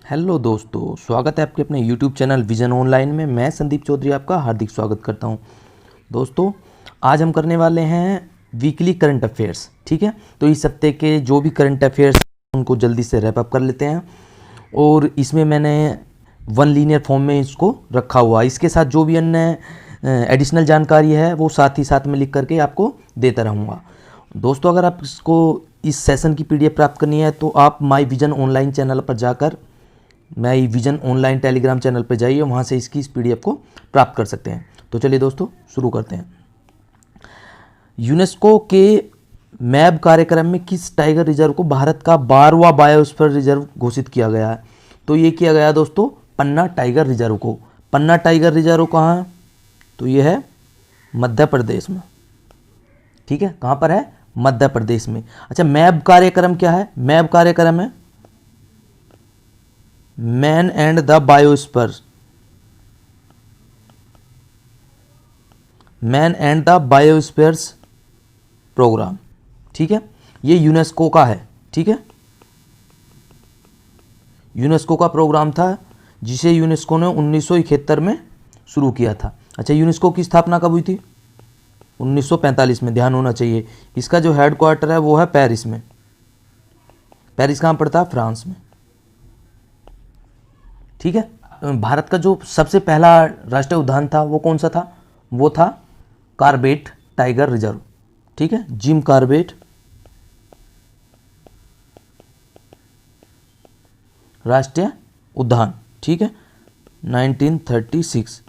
Hello दोस्तों, स्वागत है आपके अपने यूट्यूब चैनल विजन ऑनलाइन में। मैं संदीप चौधरी आपका हार्दिक स्वागत करता हूं। दोस्तों, आज हम करने वाले हैं वीकली करंट अफेयर्स। ठीक है, तो इस हफ्ते के जो भी करंट अफेयर्स उनको जल्दी से रैप अप कर लेते हैं। और इसमें मैंने वन लीनियर फॉर्म में इसको रखा हुआ है। इसके साथ जो भी अन्य एडिशनल जानकारी है वो साथ ही साथ में लिख करके आपको देता रहूँगा। दोस्तों, अगर आप इसको इस सेशन की पीडीएफ प्राप्त करनी है तो आप माई विजन ऑनलाइन चैनल पर जाकर my vision online Telegram channel पर जाइए, वहाँ से इसकी इस पीडीएफ को प्राप्त कर सकते हैं। तो चलिए दोस्तों, शुरू करते हैं। यूनेस्को के मैब कार्यक्रम में किस टाइगर रिजर्व को भारत का 12वां बायोस्फीयर रिजर्व घोषित किया गया है? तो ये किया गया दोस्तों पन्ना टाइगर रिजर्व को। पन्ना टाइगर रिजर्व कहाँ है? तो ये है मध्य प्रदेश में। ठीक है, कहाँ पर है? मध्य प्रदेश में। अच्छा, मैब कार्यक्रम क्या है? मैब कार्यक्रम है man and the biosphere, man and the biospheres programme. ठीक है, ये यूनेस्को का है। ठीक है, यूनेस्को का प्रोग्राम था जिसे यूनेस्को ने 1971 में शुरू किया था। अच्छा, यूनेस्को की स्थापना कब हुई थी? 1945 में। ध्यान होना चाहिए। इसका जो हेडक्वार्टर है वो है पेरिस में। पेरिस कहाँ पड़ता है? फ्रांस में। ठीक है, भारत का जो सबसे पहला राष्ट्रीय उद्यान था वो कौन सा था? वो था कॉर्बेट टाइगर रिजर्व। ठीक है, जिम कॉर्बेट राष्ट्रीय उद्यान। ठीक है, 1936।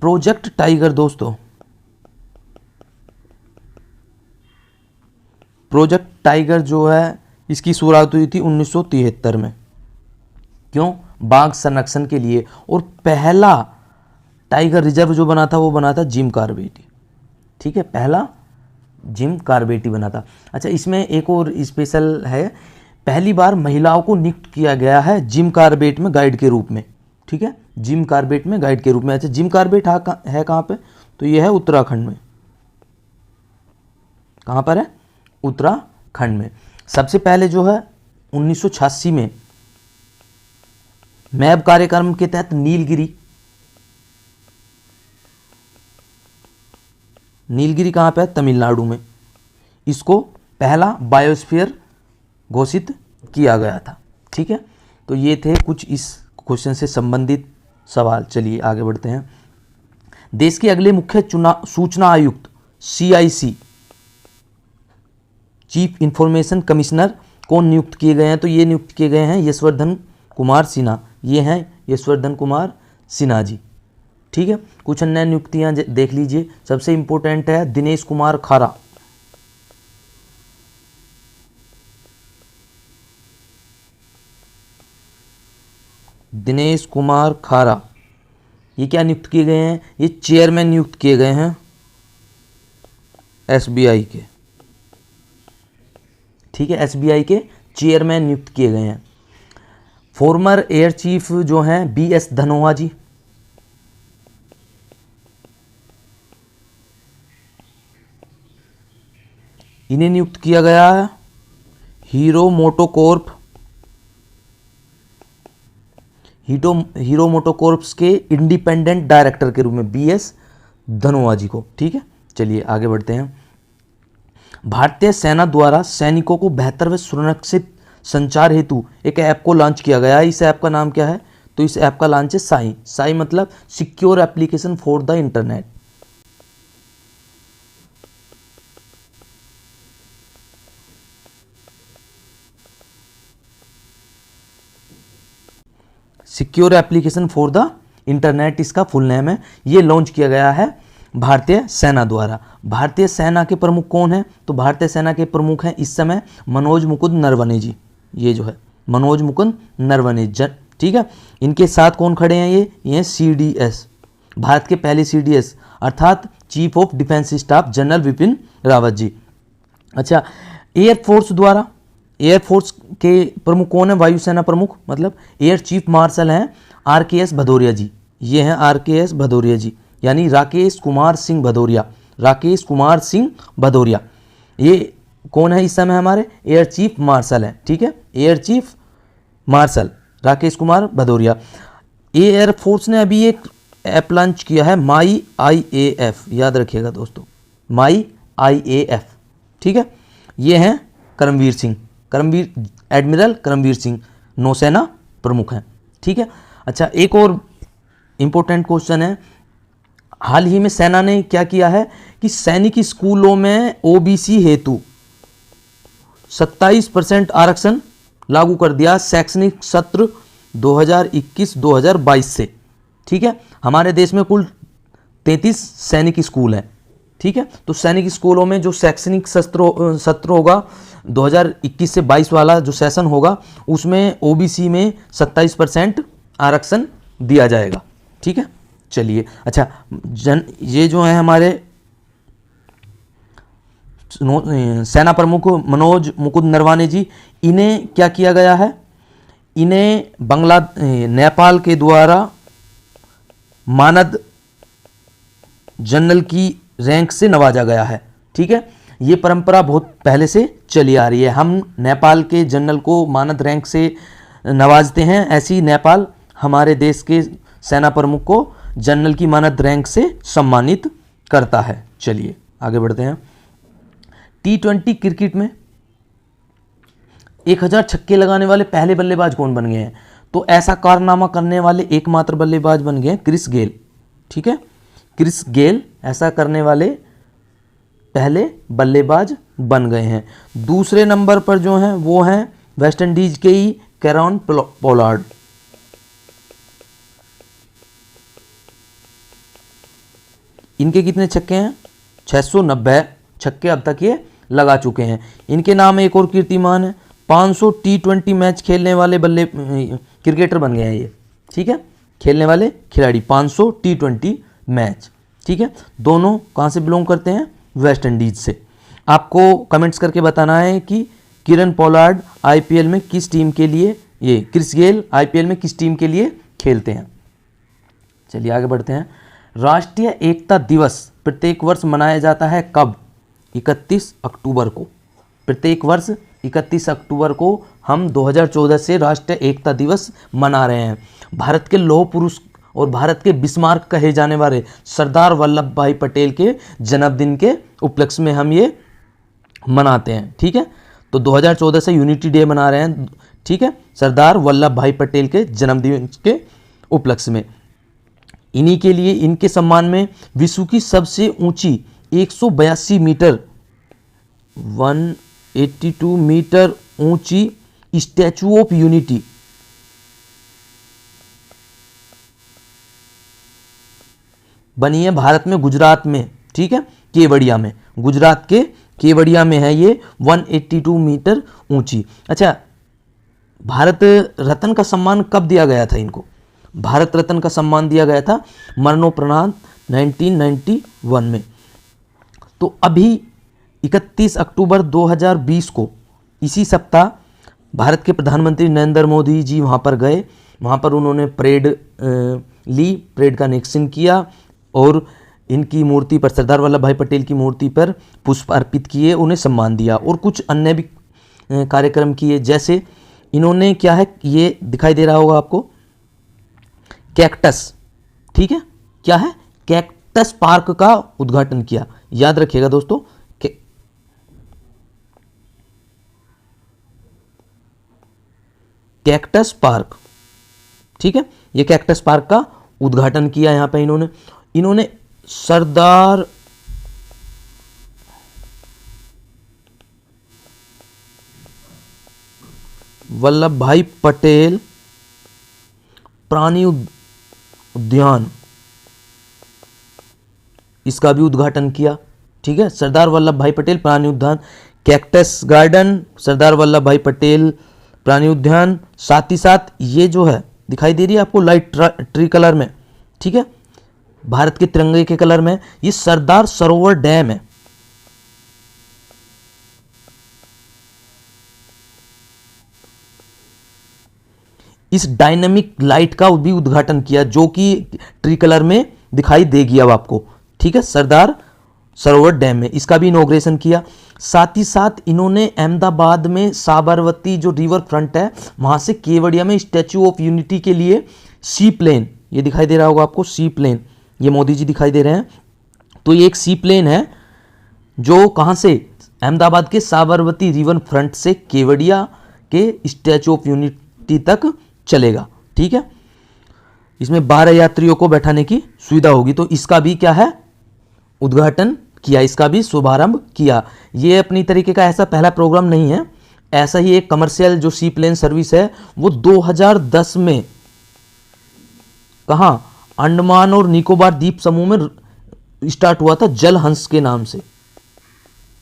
प्रोजेक्ट टाइगर दोस्तों, प्रोजेक्ट टाइगर जो है इसकी शुरुआत हुई थी 1973 में। क्यों? बाघ संरक्षण के लिए। और पहला टाइगर रिजर्व जो बना था वो बना था जिम कॉर्बेट। ठीक है, पहला जिम कॉर्बेट बना था। अच्छा, इसमें एक और स्पेशल है, पहली बार महिलाओं को नियुक्त किया गया है जिम कॉर्बेट में गाइड के रूप में। ठीक है, जिम कॉर्बेट में गाइड के रूप में। अच्छा, जिम कॉर्बेट है कहाँ पे? तो ये है उत्तराखंड में। कहाँ पर है? उत्तराखंड में। सबसे पहले जो है 1986 में मैब कार्यक्रम के तहत नीलगिरी कहाँ पे है? तमिलनाडु में। इसको पहला बायोस्फीयर घोषित किया गया था। ठीक है, तो ये थे कुछ इस क्वेश्चन से संबंधित सवाल। चलिए आगे बढ़ते हैं। देश के अगले मुख्य सूचना आयुक्त CIC चीफ इंफॉर्मेशन कमिश्नर कौन नियुक्त किए गए हैं? तो ये नियुक्त किए गए हैं यशवर्धन कुमार सिन्हा। ये हैं यशवर्धन कुमार सिन्हा जी। ठीक है, कुछ अन्य नियुक्तियां देख लीजिए। सबसे इंपॉर्टेंट है दिनेश कुमार खारा। दिनेश कुमार खारा ये क्या नियुक्त किए गए हैं? ये चेयरमैन नियुक्त किए गए हैं SBI के। ठीक है, SBI के चेयरमैन नियुक्त किए गए हैं। फॉर्मर एयर चीफ जो हैं BS धनोआ जी। इन्हें नियुक्त किया गया है हीरो मोटोकॉर्प्स के इंडिपेंडेंट डायरेक्टर के रूप में BS धनोआ जी को। ठीक है, चलिए आगे बढ़ते हैं। भारतीय सेना द्वारा सैनिकों को बेहतर व सुरक्षित संचार हेतु एक ऐप को लॉन्च किया गया है। इस ऐप का नाम क्या है? तो इस ऐप का लॉन्च है साई। साई मतलब secure application for the internet. Secure application for the internet इसका फुल नेम है। ये लॉन्च किया गया है भारतीय सेना द्वारा। भारतीय सेना के प्रमुख कौन हैं? तो भारतीय सेना के प्रमुख हैं इस समय मनोज मुकुंद नरवणे जी। ये जो है मनोज मुकुंद नरवणे। ठीक है, इनके साथ कौन खड़े हैं? ये CDS, भारत के पहले CDS अर्थात chief of defence staff general Vipin Rawat ji. अच्छा, एयरफोर्स द्वारा, एयरफोर्स के प्रमुख कौन है? वायुसेना प्रमुख मतलब एयर चीफ मार्शल हैं RKS भदौरिया जी। ये हैं RKS भदौरिया जी, यानी राकेश कुमार सिंह भदौरिया। राकेश कुमार सिंह भदौरिया ये कौन है इस समय? हमारे एयर चीफ मार्शल हैं। ठीक है, air chief marshal Rakesh Kumar Bhadauria. Air force ने अभी एक ऐप लॉन्च किया है, माई IAF, याद रखिएगा दोस्तों, माई IAF, ठीक है। ये हैं एडमिरल करमवीर सिंह, नौसेना प्रमुख हैं, ठीक है। अच्छा, एक और इंपॉर्टेंट क्वेश्चन है, हाल ही में सेना ने क्या किया है कि सैनिक स्कूलों में OBC हेतु 27% आरक्षण लागू कर दिया शैक्षणिक सत्र 2021-2022 से, ठीक है। हमारे देश में कुल 33 सैनिक स्कूल हैं, ठीक है। तो सैनिक स्कूलों में जो शैक्षणिक सत्र होगा 2021 से 22 वाला जो सेशन होगा, उसमें OBC में 27% आरक्षण दिया जाएगा, ठीक है। चलिए, अच्छा, ये जो है हमारे सेना प्रमुख मनोज मुकुंद नरवाने जी, इन्हें क्या किया गया है, इन्हें नेपाल के द्वारा मानद जनरल की रैंक से नवाजा गया है, ठीक है। ये परंपरा बहुत पहले से चली आ रही है, हम नेपाल के जनरल को मानद रैंक से नवाजते हैं, ऐसे ही नेपाल हमारे देश के सेना प्रमुख को जनरल की मानद रैंक से सम्मानित करता है। चलिए आगे बढ़ते हैं। T20 क्रिकेट में 1000 छक्के लगाने वाले पहले बल्लेबाज कौन बन गए हैं? तो ऐसा कारनामा करने वाले एकमात्र बल्लेबाज बन गए हैं क्रिस गेल, ठीक है। क्रिस गेल ऐसा करने वाले पहले बल्लेबाज बन गए हैं। दूसरे नंबर पर जो हैं वो हैं वेस्ट इंडीज के ही कैरन पोलार्ड। इनके कितने छक्के हैं? 690 छक्के अब तक ये लगा चुके हैं। इनके नाम एक और कीर्तिमान है, 500 T20 मैच खेलने वाले क्रिकेटर बन गए हैं ये, ठीक है। खेलने वाले खिलाड़ी 500 T20 मैच, ठीक है। दोनों कहाँ से बिलोंग करते हैं? वेस्ट इंडीज से। आपको कमेंट्स करके बताना है कि किरण पोलार्ड IPL में किस टीम के लिए, ये क्रिस गेल IPL में किस टीम के लिए खेलते हैं। चलिए आगे बढ़ते हैं। राष्ट्रीय एकता दिवस प्रत्येक वर्ष मनाया जाता है कब? 31 अक्टूबर को। प्रत्येक वर्ष 31 अक्टूबर को हम 2014 से राष्ट्रीय एकता दिवस मना रहे हैं। भारत के लौह पुरुष और भारत के बिस्मार्क कहे जाने वाले सरदार वल्लभ भाई पटेल के जन्मदिन के उपलक्ष्य में हम ये मनाते हैं, ठीक है। तो 2014 से यूनिटी डे मना रहे हैं, ठीक है, सरदार वल्लभ भाई पटेल के जन्मदिन के उपलक्ष्य में। इन्हीं के लिए, इनके सम्मान में विश्व की सबसे ऊंची 182 मीटर 182 मीटर ऊंची स्टैचू ऑफ यूनिटी बनी है भारत में, गुजरात में, ठीक है, केवड़िया में। गुजरात के केवड़िया में है ये 182 मीटर ऊंची। अच्छा, भारत रत्न का सम्मान कब दिया गया था इनको? भारत रत्न का सम्मान दिया गया था मरणोपरांत 1991 में। तो अभी 31 अक्टूबर 2020 को इसी सप्ताह भारत के प्रधानमंत्री नरेंद्र मोदी जी वहाँ पर गए, वहाँ पर उन्होंने परेड ली, परेड का निरीक्षण किया और इनकी मूर्ति पर, सरदार वल्लभ भाई पटेल की मूर्ति पर पुष्प अर्पित किए, उन्हें सम्मान दिया और कुछ अन्य भी कार्यक्रम किए। जैसे इन्होंने क्या है, ये दिखाई दे रहा होगा आपको, कैक्टस, ठीक है, क्या है, कैक्टस पार्क का उद्घाटन किया। याद रखिएगा दोस्तों, कैक्टस पार्क, ठीक है, ये कैक्टस पार्क का उद्घाटन किया यहां पे इन्होंने सरदार वल्लभ भाई पटेल प्राणी उद्यान, इसका भी उद्घाटन किया, ठीक है। सरदार वल्लभ भाई पटेल प्राणी उद्यान, कैक्टस गार्डन, सरदार वल्लभ भाई पटेल प्राणी उद्यान, साथ ही साथ ये जो है दिखाई दे रही है आपको लाइट ट्री कलर में, ठीक है, भारत के तिरंगे के कलर में, ये सरदार सरोवर डैम है। इस डायनामिक लाइट का भी उद्घाटन किया जो कि ट्री कलर में दिखाई देगी अब आपको, ठीक है। सरदार सरोवर डैम में, इसका भी इनॉग्रेशन किया। साथ ही साथ इन्होंने अहमदाबाद में साबरमती जो रिवर फ्रंट है वहां से केवड़िया में स्टैच्यू ऑफ यूनिटी के लिए सी प्लेन, ये दिखाई दे रहा होगा आपको सी प्लेन, ये मोदी जी दिखाई दे रहे हैं, तो ये एक सी प्लेन है जो कहां से, अहमदाबाद के साबरमती रिवर फ्रंट से केवड़िया के स्टैच्यू ऑफ यूनिटी तक चलेगा। ठीक है, इसमें 12 यात्रियों को बैठाने की सुविधा होगी। तो इसका भी क्या है, उद्घाटन किया, इसका भी शुभारंभ किया। ये अपनी तरीके का ऐसा पहला प्रोग्राम नहीं है, ऐसा ही एक कमर्शियल जो सी प्लेन सर्विस है वो 2010 में कहां, अंडमान और निकोबार द्वीप समूह में स्टार्ट हुआ था, जल हंस के नाम से,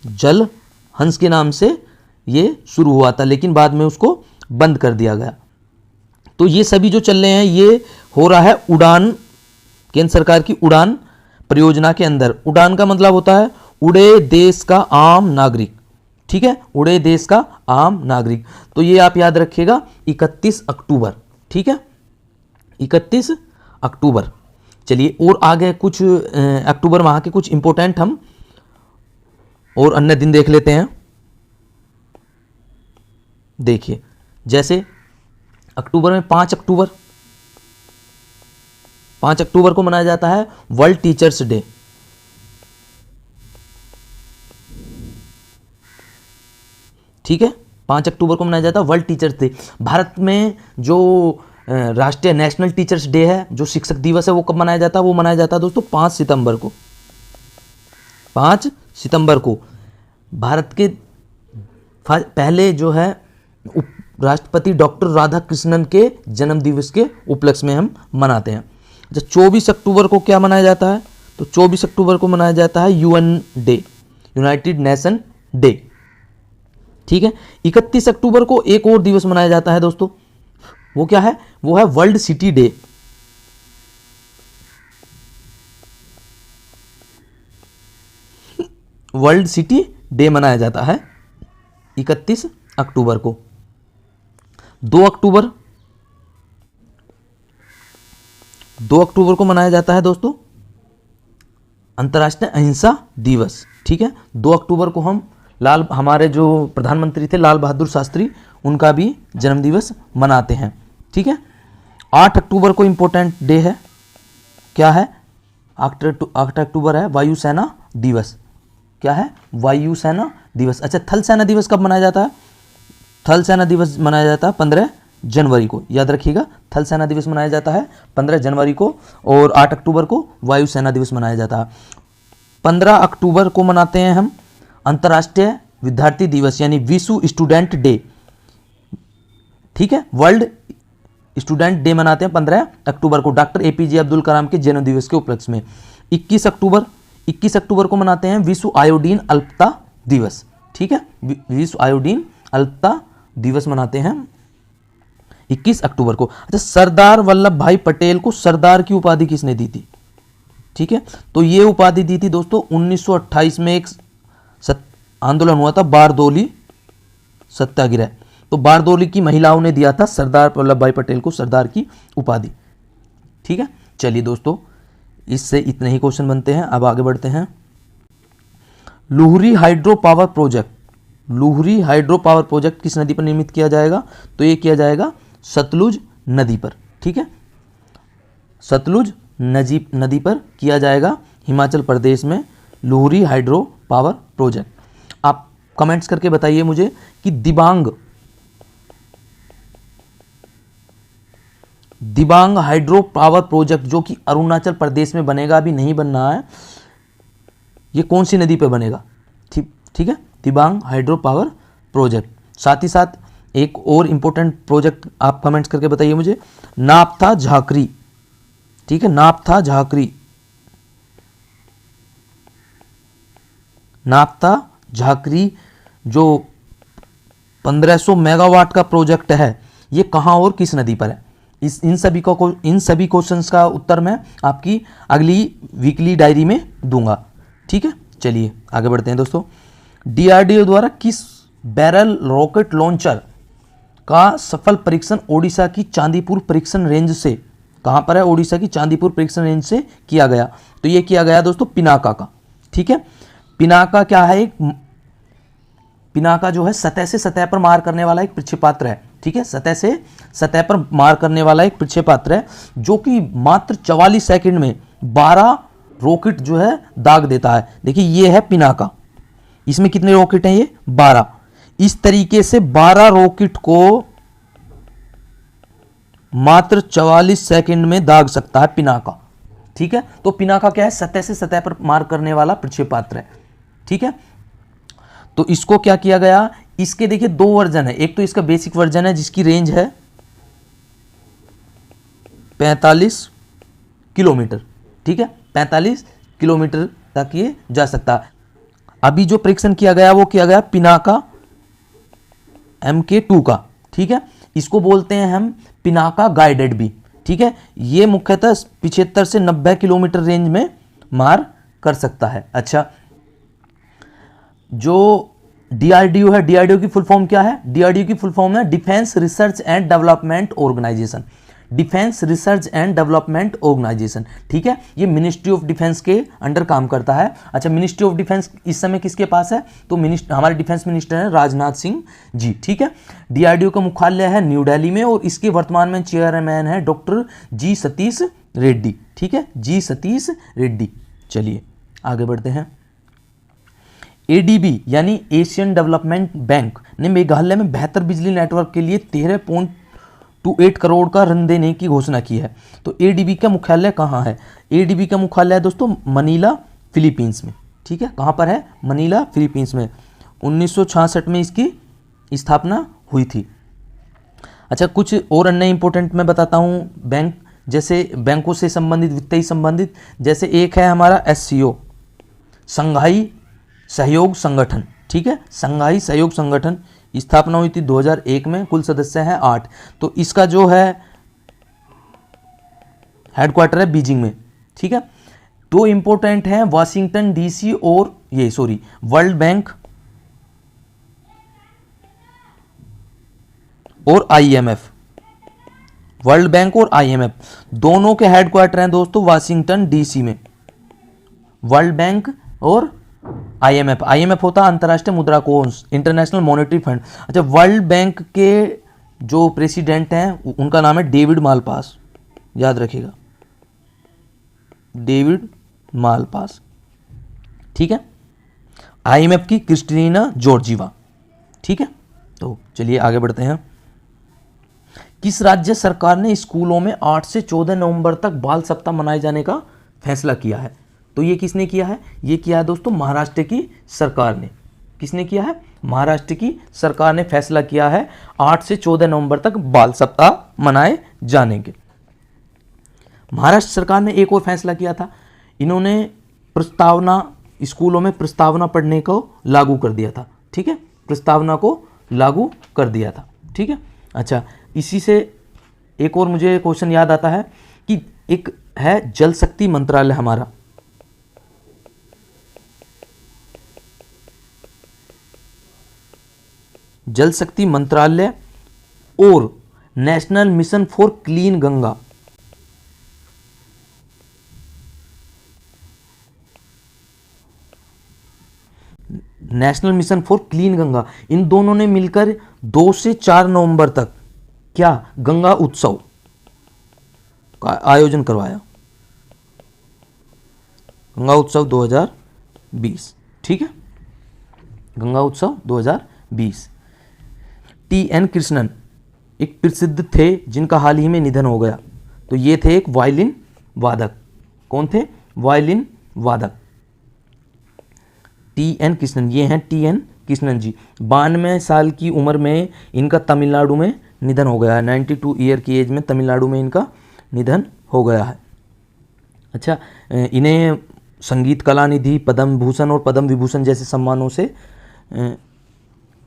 जल हंस के नाम से ये शुरू हुआ था, लेकिन बाद में उसको बंद कर दिया गया। तो ये सभी जो चल रहे हैं ये हो रहा है उड़ान, केंद्र सरकार की उड़ान परियोजना के अंदर। उड़ान का मतलब होता है उड़े देश का आम नागरिक। ठीक है, उड़े देश का आम नागरिक। तो ये आप याद रखिएगा 31 अक्टूबर। ठीक है, 31 अक्टूबर। चलिए और आगे कुछ अक्टूबर माह के कुछ इंपॉर्टेंट हम और अन्य दिन देख लेते हैं। देखिए जैसे अक्टूबर में 5 अक्टूबर को मनाया जाता है वर्ल्ड टीचर्स डे। ठीक है, 5 अक्टूबर को मनाया जाता है वर्ल्ड टीचर्स डे। भारत में जो राष्ट्रीय नेशनल टीचर्स डे है, जो शिक्षक दिवस है, वो कब मनाया जाता है, वो मनाया जाता है दोस्तों 5 सितंबर को। 5 सितंबर को भारत के पहले जो है राष्ट्रपति डॉक्टर राधाकृष्णन के जन्म दिवस के उपलक्ष्य में हम मनाते हैं। जब 24 अक्टूबर को क्या मनाया जाता है, तो 24 अक्टूबर को मनाया जाता है UN day, United nation day. ठीक है, 31 अक्टूबर को एक और दिवस मनाया जाता है दोस्तों, वो क्या है, वो है world city day. World city day मनाया जाता है 31 अक्टूबर को। 2 अक्टूबर को मनाया जाता है दोस्तों अंतर्राष्ट्रीय अहिंसा दिवस। ठीक है, 2 अक्टूबर को हम हमारे जो प्रधानमंत्री थे लाल बहादुर शास्त्री, उनका भी जन्म दिवस मनाते हैं। ठीक है, 8 अक्टूबर को इंपॉर्टेंट डे है, क्या है, 8 अक्टूबर है वायुसेना दिवस। क्या है, वायुसेना दिवस। अच्छा, थल सेना दिवस कब मनाया जाता है, थल सेना दिवस मनाया जाता है 15 जनवरी को। याद रखिएगा, थल सेना दिवस मनाया जाता है 15 जनवरी को, और 8 अक्टूबर को वायुसेना दिवस मनाया जाता है। 15 अक्टूबर को मनाते हैं हम अंतर्राष्ट्रीय विद्यार्थी दिवस, यानी विश्व स्टूडेंट डे। ठीक है, वर्ल्ड स्टूडेंट डे मनाते हैं 15 अक्टूबर को, डॉक्टर एपीजे अब्दुल कलाम के जन्म दिवस के उपलक्ष्य में। 21 अक्टूबर को मनाते हैं विश्व आयोडीन अल्पता दिवस। ठीक है, विश्व आयोडीन अल्पता दिवस मनाते हैं 21 अक्टूबर को। अच्छा, सरदार वल्लभ भाई पटेल को सरदार की उपाधि किसने दी थी? ठीक है, तो ये उपाधि दी थी दोस्तों 1928 में एक आंदोलन हुआ था बारदोली सत्याग्रह। तो बारदोली की महिलाओं ने दिया था सरदार वल्लभ भाई पटेल को सरदार की उपाधि। ठीक है, चलिए दोस्तों, इससे इतने ही क्वेश्चन बनते हैं। अब आगे बढ़ते हैं। Luhri hydro power project, Luhri hydro power project किस नदी पर निर्मित किया जाएगा? तो ये किया जाएगा सतलुज नदी पर। ठीक है, सतलुज नदी पर किया जाएगा हिमाचल प्रदेश में लुहरी हाइड्रो पावर प्रोजेक्ट। आप कमेंट्स करके बताइए मुझे कि दिबांग हाइड्रो पावर प्रोजेक्ट जो कि अरुणाचल प्रदेश में बनेगा, अभी नहीं बन रहा है, ये कौन सी नदी पे बनेगा? ठीक है, दिबांग हाइड्रो पावर प्रोजेक्ट। साथ ही साथ एक और इंपॉर्टेंट प्रोजेक्ट आप कमेंट्स करके बताइए मुझे, नापथा झाकरी। ठीक है, नापथा झाकरी, नापथा झाकरी जो 1500 मेगावाट का प्रोजेक्ट है, ये कहां और किस नदी पर है? इन सभी क्वेश्चंस का उत्तर मैं आपकी अगली वीकली डायरी में दूंगा। ठीक है, चलिए आगे बढ़ते हैं दोस्तों। डीआरडीओ द्वारा किस बैरल रॉकेट लॉन्चर का सफल परीक्षण ओडिशा की चांदीपुर परीक्षण रेंज से, कहां पर है? ओडिशा की चांदीपुर परीक्षण रेंज से किया गया। तो ये किया गया दोस्तों पिनाका का। ठीक है, पिनाका क्या है? एक पिनाका जो है सतह से सतह पर मार करने वाला एक प्रक्षेपास्त्र है, ठीक है, सतह से सतह पर मार करने वाला एक प्रक्षेपास्त्र है, जो कि मात्र 44 सेकंड में 12 रॉकेट जो है दाग देता है। देखिए ये है पिनाका, इसमें कितने रॉकेट हैं? ये 12। इस तरीके से 12 रॉकेट को मात्र 44 सेकंड में दाग सकता है पिनाका, ठीक है। तो पिनाका क्या है? सतह से सतह पर मार करने वाला प्रक्षेपास्त्र है, ठीक है। तो इसको क्या किया गया? इसके देखिए 2 वर्जन है। एक तो इसका बेसिक वर्जन है जिसकी रेंज है 45 किलोमीटर, ठीक है, 45 किलोमीटर तक ये जा सकता है। अभी जो परीक्षण किया गया वो किया गया पिनाका MK2 का, ठीक है। इसको बोलते हैं हम पिनाका गाइडेड भी, ठीक है। ये मुख्यतः 75 से 90 किलोमीटर रेंज में मार कर सकता है। अच्छा, जो DRDO है, DRDO की फुल फॉर्म क्या है? DRDO की फुल फॉर्म है defence research and development organisation, defence research and development organisation, ठीक है। ये मिनिस्ट्री ऑफ डिफेंस के अंडर काम करता है। अच्छा, मिनिस्ट्री ऑफ डिफेंस इस समय किसके पास है? तो हमारे डिफेंस मिनिस्टर हैं राजनाथ सिंह जी, ठीक है। DRDO का मुख्यालय है न्यू दिल्ली में और इसके वर्तमान में चेयरमैन है डॉक्टर G सतीश रेड्डी, ठीक है, G सतीश रेड्डी। चलिए आगे बढ़ते हैं। ADB यानी एशियन डेवलपमेंट बैंक ने मेघालय में बेहतर बिजली नेटवर्क के लिए 13.28 करोड़ का ऋण देने की घोषणा की है। तो ADB का मुख्यालय कहाँ है? ADB का मुख्यालय है दोस्तों मनीला, फिलीपींस में, ठीक है। कहाँ पर है? मनीला, फिलीपींस में। 1966 में इसकी स्थापना हुई थी। अच्छा, कुछ और अन्य इंपॉर्टेंट मैं बताता हूँ बैंक, जैसे बैंकों से संबंधित, वित्तीय संबंधित, जैसे एक है हमारा SCO, संघाई सहयोग संगठन, ठीक है, संघाई सहयोग संगठन, स्थापना हुई थी 2001 में, कुल सदस्य हैं 8। तो इसका जो है हेडक्वार्टर है बीजिंग में, ठीक है। 2 इंपॉर्टेंट हैं वाशिंगटन DC और वर्ल्ड बैंक और IMF, वर्ल्ड बैंक और IMF दोनों के हेडक्वार्टर हैं दोस्तों वाशिंगटन DC में, वर्ल्ड बैंक और IMF होता है अंतर्राष्ट्रीय मुद्रा कोष, इंटरनेशनल मॉनेटरी फंड। अच्छा, वर्ल्ड बैंक के जो प्रेसिडेंट हैं उनका नाम है डेविड मालपास, याद रखिएगा, डेविड मालपास, ठीक है। IMF की क्रिस्टीना जॉर्जीवा, ठीक है। तो चलिए आगे बढ़ते हैं। किस राज्य सरकार ने स्कूलों में 8 से 14 नवंबर तक बाल सप्ताह मनाए जाने का फैसला किया है? तो ये किसने किया है? ये किया है दोस्तों महाराष्ट्र की सरकार ने। किसने किया है? महाराष्ट्र की सरकार ने फैसला किया है 8 से 14 नवंबर तक बाल सप्ताह मनाए जाने के। महाराष्ट्र सरकार ने एक और फैसला किया था, इन्होंने प्रस्तावना, स्कूलों में प्रस्तावना पढ़ने को लागू कर दिया था, ठीक है, प्रस्तावना को लागू कर दिया था, ठीक है। अच्छा, इसी से एक और मुझे क्वेश्चन याद आता है कि एक है जल शक्ति मंत्रालय हमारा, जल शक्ति मंत्रालय और national mission for clean Ganga, national mission for clean Ganga, इन दोनों ने मिलकर 2 से 4 नवंबर तक क्या गंगा उत्सव का आयोजन करवाया, गंगा उत्सव 2020, ठीक है, गंगा उत्सव 2020। TN कृष्णन एक प्रसिद्ध थे जिनका हाल ही में निधन हो गया, तो ये थे एक वायलिन वादक। कौन थे? वायलिन वादक TN कृष्णन, ये हैं TN कृष्णन जी। 92 साल की उम्र में इनका तमिलनाडु में निधन हो गया है, 92 ईयर की एज में तमिलनाडु में इनका निधन हो गया है। अच्छा, इन्हें संगीत कला निधि, पद्म भूषण और पद्म विभूषण जैसे सम्मानों से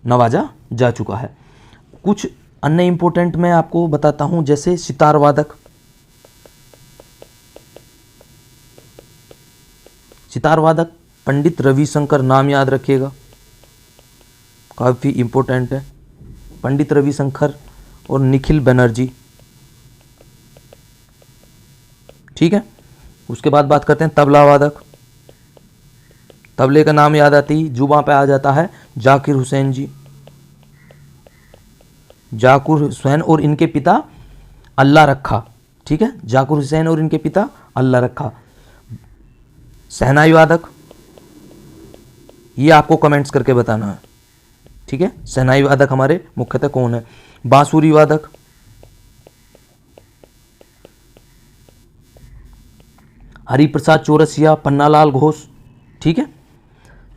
नवाजा जा चुका है। कुछ अन्य इंपॉर्टेंट मैं आपको बताता हूं, जैसे सितार वादक, सितार वादक पंडित रविशंकर, नाम याद रखिएगा, काफ़ी इंपॉर्टेंट है, पंडित रविशंकर और निखिल बनर्जी, ठीक है। उसके बाद बात करते हैं तबला वादक, तबले का नाम याद आती जुबां पे आ जाता है जाकिर हुसैन जी, जाकिर हुसैन और इनके पिता अल्लाह रखा। ठीक है, जाकिर हुसैन और इनके पिता अल्लाह रखा। शहनाई वादक, ये आपको कमेंट्स करके बताना है। ठीक है, शहनाई वादक हमारे मुख्यतः कौन है? बांसुरी वादक, हरिप्रसाद चौरसिया, पन्नालाल घोष। ठीक है,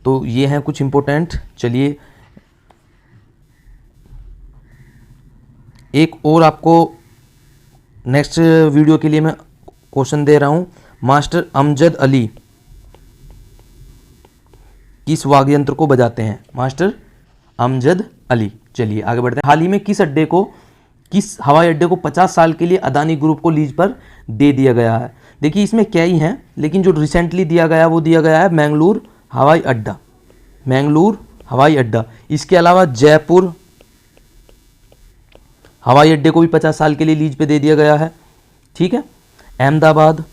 तो ये हैं कुछ इंपॉर्टेंट। चलिए एक और आपको नेक्स्ट वीडियो के लिए मैं क्वेश्चन दे रहा हूं। मास्टर अमजद अली किस वाद्ययंत्र को बजाते हैं? मास्टर अमजद अली। चलिए आगे बढ़ते हैं। हाल ही में किस हवाई अड्डे को 50 साल के लिए अदानी ग्रुप को लीज पर दे दिया गया है? देखिए इसमें क्या ही है, लेकिन जो रिसेंटली दिया गया वो दिया गया है मैंगलोर हवाई अड्डा, मैंगलोर हवाई अड्डा। इसके अलावा जयपुर हवाई अड्डे को भी 50 साल के लिए लीज पे दे दिया गया है। ठीक है, अहमदाबाद,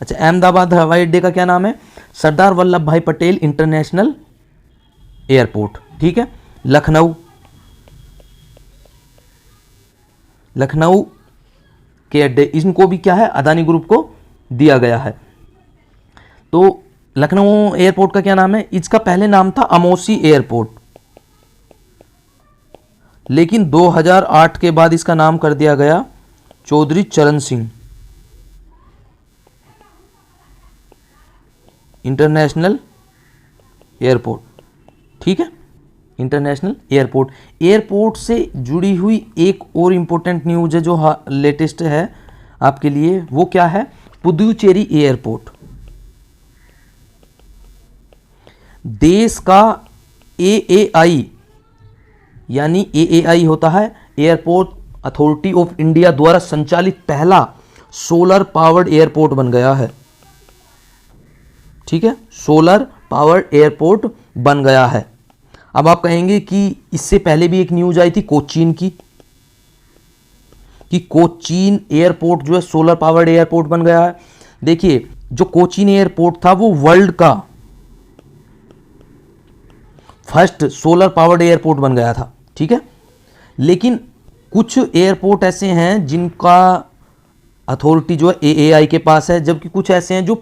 अच्छा अहमदाबाद हवाई अड्डे का क्या नाम है? सरदार वल्लभ भाई पटेल इंटरनेशनल एयरपोर्ट। ठीक है, लखनऊ के अड्डे, इनको भी क्या है अदानी ग्रुप को दिया गया है। तो लखनऊ एयरपोर्ट का क्या नाम है? इसका पहले नाम था अमौसी एयरपोर्ट, लेकिन 2008 के बाद इसका नाम कर दिया गया चौधरी चरण सिंह इंटरनेशनल एयरपोर्ट। ठीक है, इंटरनेशनल एयरपोर्ट। एयरपोर्ट से जुड़ी हुई एक और इंपॉर्टेंट न्यूज है जो लेटेस्ट है आपके लिए, वो क्या है? पुदुचेरी एयरपोर्ट देश का एएआई, यानी एएआई होता है एयरपोर्ट अथॉरिटी ऑफ इंडिया द्वारा संचालित पहला सोलर पावर्ड एयरपोर्ट बन गया है। ठीक है, सोलर पावर्ड एयरपोर्ट बन गया है। अब आप कहेंगे कि इससे पहले भी एक न्यूज आई थी कोचीन की, कि कोचीन एयरपोर्ट जो है सोलर पावर्ड एयरपोर्ट बन गया है। देखिए जो कोचीन एयरपोर्ट था वो वर्ल्ड का फर्स्ट सोलर पावर्ड एयरपोर्ट बन गया था। ठीक है, लेकिन कुछ एयरपोर्ट ऐसे हैं जिनका अथॉरिटी जो है एएआई के पास है, जबकि कुछ ऐसे हैं जो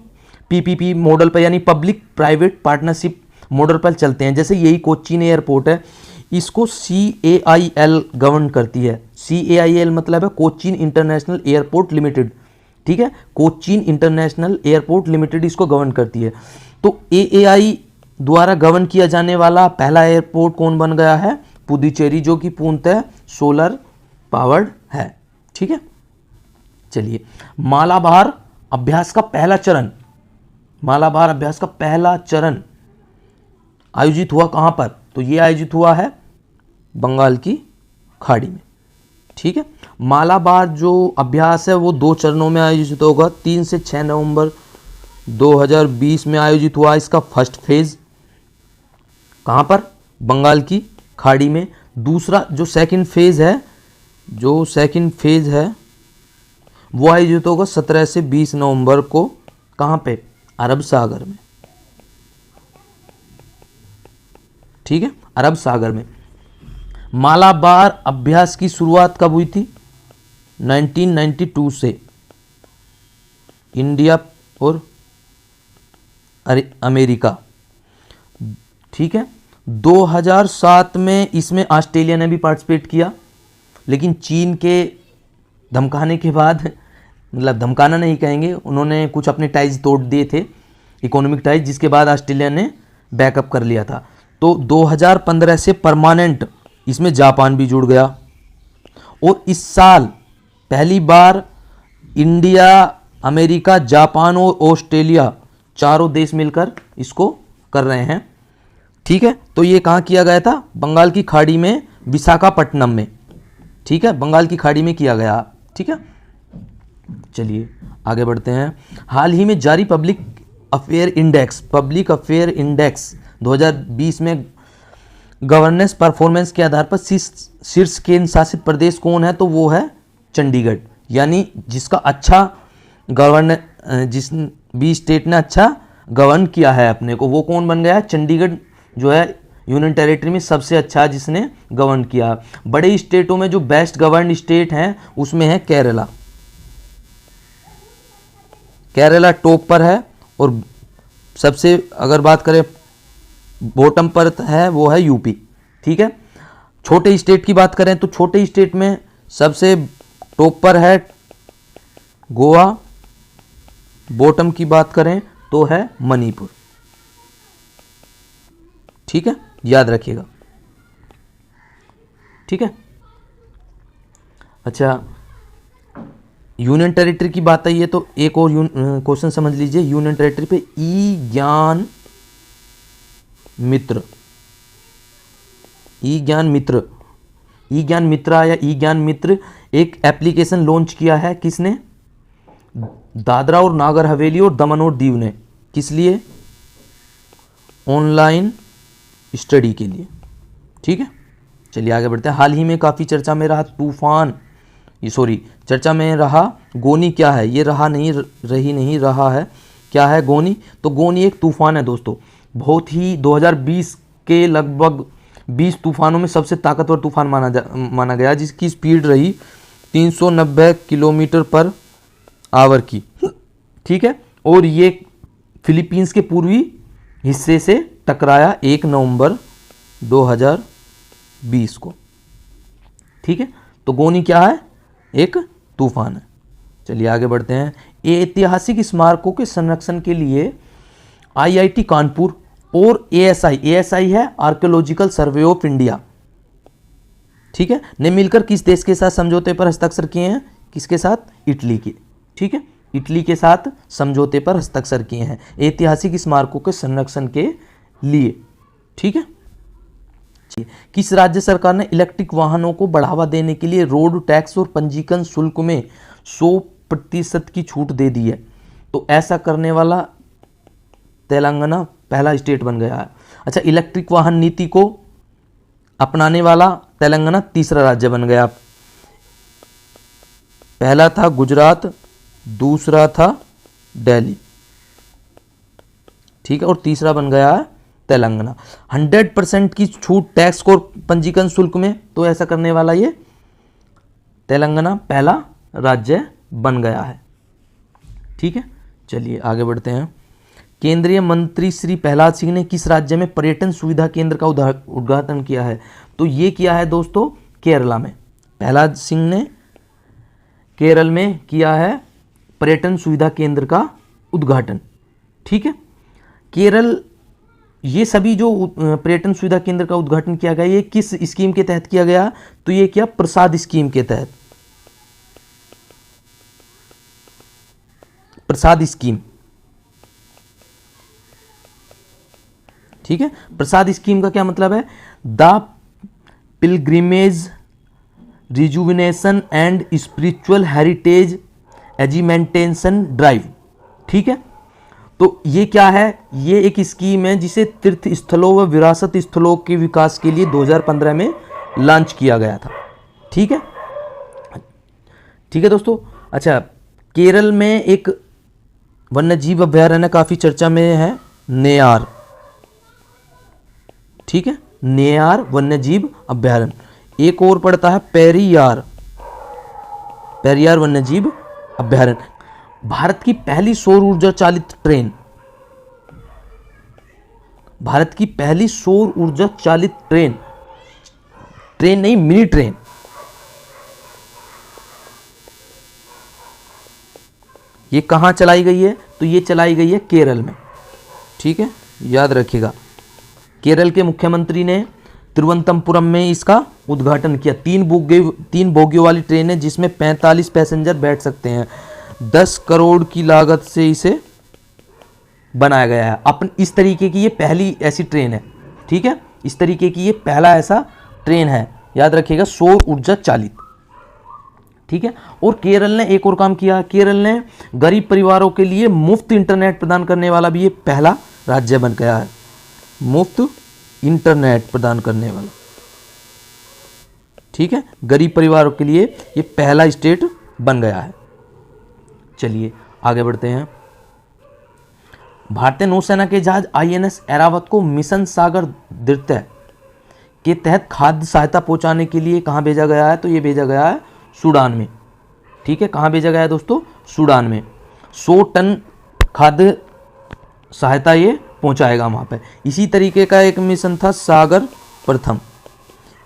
पीपीपी मॉडल पर यानी पब्लिक प्राइवेट पार्टनरशिप मॉडल पर चलते हैं। जैसे यही कोचीन एयरपोर्ट है, इसको CAIL गवर्न करती है। CAIL मतलब है कोचीन इंटरनेशनल एयरपोर्ट लिमिटेड। ठीक है, कोचीन इंटरनेशनल एयरपोर्ट लिमिटेड इसको गवर्न करती है। तो AAI द्वारा गवर्न किया जाने वाला पहला एयरपोर्ट कौन बन गया है? पुदुचेरी, जो कि पूर्णतः सोलर पावर्ड है। ठीक है, चलिए मालाबार अभ्यास का पहला चरण, मालाबार अभ्यास का पहला चरण आयोजित हुआ कहां पर? तो ये आयोजित हुआ है बंगाल की खाड़ी में। ठीक है, मालाबार जो अभ्यास है वो 2 चरणों में आयोजित होगा। 3 से 6 नवंबर 2020 में आयोजित हुआ इसका फर्स्ट फेज। कहां पर? बंगाल की खाड़ी में। दूसरा जो सेकंड फेज है वो आयोजित होगा 17 से 20 नवंबर को। कहां पे? अरब सागर में। ठीक है, अरब सागर में। मालाबार अभ्यास की शुरुआत कब हुई थी? 1992 से। इंडिया और अमेरिका। ठीक है, 2007 में इसमें ऑस्ट्रेलिया ने भी पार्टिसिपेट किया, लेकिन चीन के धमकाने के बाद, मतलब धमकाना नहीं कहेंगे, उन्होंने कुछ अपने टाइज तोड़ दिए थे, इकोनॉमिक टाइज, जिसके बाद ऑस्ट्रेलिया ने बैकअप कर लिया था। तो 2015 से परमानेंट इसमें जापान भी जुड़ गया। और इस साल पहली बार इंडिया, अमेरिका, जापान और ऑस्ट्रेलिया चारों देश मिलकर इसको कर रहे हैं। ठीक है, तो ये कहाँ किया गया था? बंगाल की खाड़ी में, विशाखापट्टनम में। ठीक है, बंगाल की खाड़ी में किया गया। ठीक है, चलिए आगे बढ़ते हैं। हाल ही में जारी पब्लिक अफेयर इंडेक्स 2020 में गवर्नेंस परफॉर्मेंस के आधार पर शीर्ष केंद्र शासित प्रदेश कौन है? तो वो है चंडीगढ़। यानी जिसका अच्छा जिस भी स्टेट ने अच्छा गवर्न किया है अपने को, वो कौन बन गया? चंडीगढ़ जो है यूनियन टेरिटरी में सबसे अच्छा जिसने गवर्न किया। बड़े स्टेटों में जो बेस्ट गवर्न स्टेट हैं उसमें है केरला। केरला टॉप पर है, और सबसे अगर बात करें बॉटम पर है वो है यूपी। ठीक है, छोटे स्टेट की बात करें तो छोटे स्टेट में सबसे टॉप पर है गोवा, बॉटम की बात करें तो है मणिपुर। ठीक है, याद रखिएगा। ठीक है, अच्छा यूनियन टेरिटरी की बात आई है तो एक और क्वेश्चन समझ लीजिए यूनियन टेरिटरी पे। ई ज्ञान मित्र, ई ज्ञान मित्र, ई ज्ञान मित्रा या ई ज्ञान मित्र एक एप्लीकेशन लॉन्च किया है। किसने? दादरा और नागर हवेली और दमन और दीव ने। किस लिए? ऑनलाइन स्टडी के लिए। ठीक है, चलिए आगे बढ़ते हैं। हाल ही में काफ़ी चर्चा में रहा तूफान, चर्चा में रहा गोनी क्या है? ये रहा है, क्या है गोनी? तो गोनी एक तूफान है दोस्तों, बहुत ही 2020 के लगभग 20 तूफानों में सबसे ताकतवर तूफान माना गया, जिसकी स्पीड रही 390 किलोमीटर पर आवर की। ठीक है, और ये फिलीपींस के पूर्वी हिस्से से टकराया 1 नवंबर 2020 को। ठीक है, तो गोनी क्या है? एक तूफान है। चलिए आगे बढ़ते हैं। ऐतिहासिक स्मारकों के संरक्षण के लिए आईआईटी कानपुर और एएसआई है आर्कियोलॉजिकल सर्वे ऑफ इंडिया, ठीक है, ने मिलकर किस देश के साथ समझौते पर हस्ताक्षर किए हैं? किसके साथ? इटली के। ठीक है, इटली के साथ समझौते पर हस्ताक्षर किए हैं ऐतिहासिक स्मारकों के संरक्षण के लिए। ठीक है, किस राज्य सरकार ने इलेक्ट्रिक वाहनों को बढ़ावा देने के लिए रोड टैक्स और पंजीकरण शुल्क में 100% की छूट दे दी है? तो ऐसा करने वाला तेलंगाना पहला स्टेट बन गया है। अच्छा, इलेक्ट्रिक वाहन नीति को अपनाने वाला तेलंगाना तीसरा राज्य बन गया। पहला था गुजरात, दूसरा था दिल्ली, ठीक है, और तीसरा बन गया है तेलंगाना। 100% की छूट टैक्स और पंजीकरण शुल्क में, तो ऐसा करने वाला ये तेलंगाना पहला राज्य बन गया है। ठीक है, चलिए आगे बढ़ते हैं। केंद्रीय मंत्री श्री प्रहलाद सिंह ने किस राज्य में पर्यटन सुविधा केंद्र का उद्घाटन किया है? तो ये किया है दोस्तों केरला में। प्रहलाद सिंह ने केरल में किया है पर्यटन सुविधा केंद्र का उद्घाटन। ठीक है, केरल, ये सभी जो पर्यटन सुविधा केंद्र का उद्घाटन किया गया, ये किस स्कीम के तहत किया गया? तो ये क्या? प्रसाद स्कीम के तहत। प्रसाद स्कीम, ठीक है। प्रसाद स्कीम का क्या मतलब है? The pilgrimage rejuvenation and spiritual heritage augmentation drive. ठीक है, तो ये क्या है? ये एक स्कीम है जिसे तीर्थ स्थलों व विरासत स्थलों के विकास के लिए 2015 में लॉन्च किया गया था। ठीक है, ठीक है दोस्तों। अच्छा, केरल में एक वन्यजीव अभयारण्य काफी चर्चा में है, नेयार। ठीक है, नेयार वन्यजीव अभयारण्य। एक और पड़ता है पेरियार, पेरियार वन्यजीव अभयारण्य। भारत की पहली सौर ऊर्जा चालित ट्रेन, भारत की पहली सौर ऊर्जा चालित ट्रेन, ट्रेन नहीं मिनी ट्रेन, ये कहां चलाई गई है? तो ये चलाई गई है केरल में। ठीक है, याद रखिएगा। केरल के मुख्यमंत्री ने तिरुवनंतपुरम में इसका उद्घाटन किया। 3 बोगियों वाली ट्रेन है जिसमें 45 पैसेंजर बैठ सकते हैं। 10 करोड़ की लागत से इसे बनाया गया है। अपन इस तरीके की ये पहली ऐसी ट्रेन है। ठीक है, इस तरीके की ये पहला ऐसा ट्रेन है, याद रखिएगा, सौर ऊर्जा चालित। ठीक है, और केरल ने एक और काम किया। केरल ने गरीब परिवारों के लिए मुफ्त इंटरनेट प्रदान करने वाला भी ये पहला राज्य बन गया है, मुफ्त इंटरनेट प्रदान करने वाला। ठीक है, गरीब परिवारों के लिए ये पहला स्टेट बन गया है। चलिए आगे बढ़ते हैं। भारतीय नौसेना के जहाज INS ऐरावत को मिशन सागर द्वितीय के तहत खाद्य सहायता पहुंचाने के लिए कहाँ भेजा गया है? तो ये भेजा गया है सूडान में। ठीक है, कहाँ भेजा गया है दोस्तों? सूडान में। 100 टन खाद्य सहायता ये पहुंचाएगा वहाँ पे। इसी तरीके का एक मिशन था सागर प्रथम,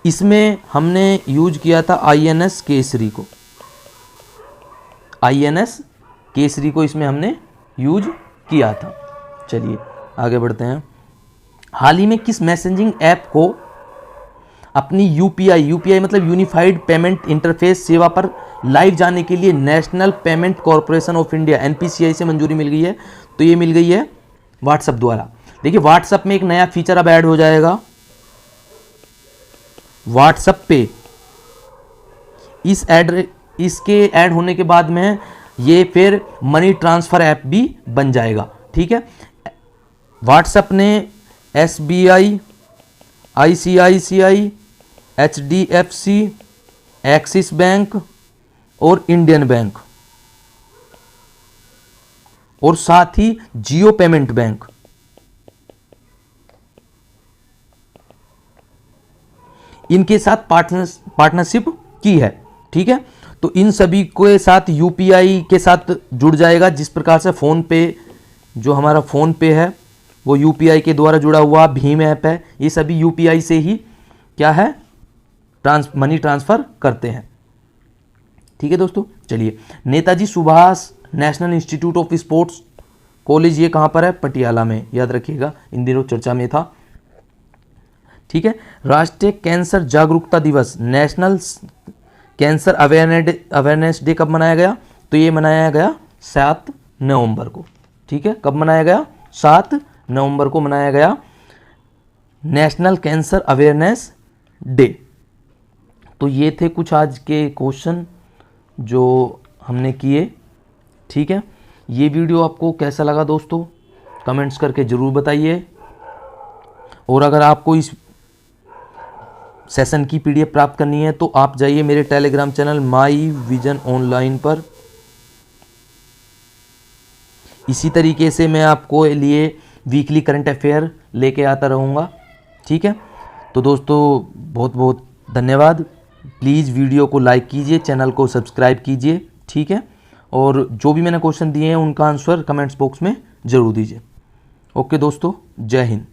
इसमें हमने यूज किया था INS केसरी को। INS केसरी को इसमें हमने यूज किया था। चलिए आगे बढ़ते हैं। हाल ही में किस मैसेजिंग ऐप को अपनी UPI मतलब यूनिफाइड पेमेंट इंटरफेस सेवा पर लाइव जाने के लिए national payment corporation of India NPCI से मंजूरी मिल गई है? तो ये मिल गई है व्हाट्सएप द्वारा। देखिए व्हाट्सएप में एक नया फीचर अब ऐड हो जाएगा। व्हाट्सएप पे इसके ऐड होने के बाद में ये फिर मनी ट्रांसफर ऐप भी बन जाएगा। ठीक है, व्हाट्सएप ने SBI, ICICI, HDFC, axis bank और इंडियन बैंक और साथ ही जियो पेमेंट बैंक, इनके साथ पार्टनरशिप की है। ठीक है, तो इन सभी के साथ UPI के साथ जुड़ जाएगा। जिस प्रकार से फ़ोन पे, जो हमारा फ़ोन पे है वो UPI के द्वारा जुड़ा हुआ, भीम ऐप है, ये सभी UPI से ही क्या है, मनी ट्रांसफ़र करते हैं। ठीक है दोस्तों, चलिए Netaji Subhash national institute of sports college, ये कहाँ पर है? पटियाला में, याद रखिएगा, इन दिनों चर्चा में था। ठीक है, राष्ट्रीय कैंसर जागरूकता दिवस, नेशनल कैंसर अवेयरनेस डे कब मनाया गया? तो ये मनाया गया 7 नवंबर को। ठीक है, कब मनाया गया? 7 नवंबर को मनाया गया नेशनल कैंसर अवेयरनेस डे। तो ये थे कुछ आज के क्वेश्चन जो हमने किए। ठीक है, ये वीडियो आपको कैसा लगा दोस्तों? कमेंट्स करके ज़रूर बताइए। और अगर आपको इस सेशन की PDF प्राप्त करनी है तो आप जाइए मेरे Telegram channel my vision online पर। इसी तरीके से मैं आपको लिए वीकली करंट अफेयर लेके आता रहूँगा। ठीक है, तो दोस्तों बहुत बहुत धन्यवाद। प्लीज़ वीडियो को लाइक कीजिए, चैनल को सब्सक्राइब कीजिए। ठीक है, और जो भी मैंने क्वेश्चन दिए हैं उनका आंसर कमेंट्स बॉक्स में ज़रूर दीजिए। ओके दोस्तों, जय हिंद।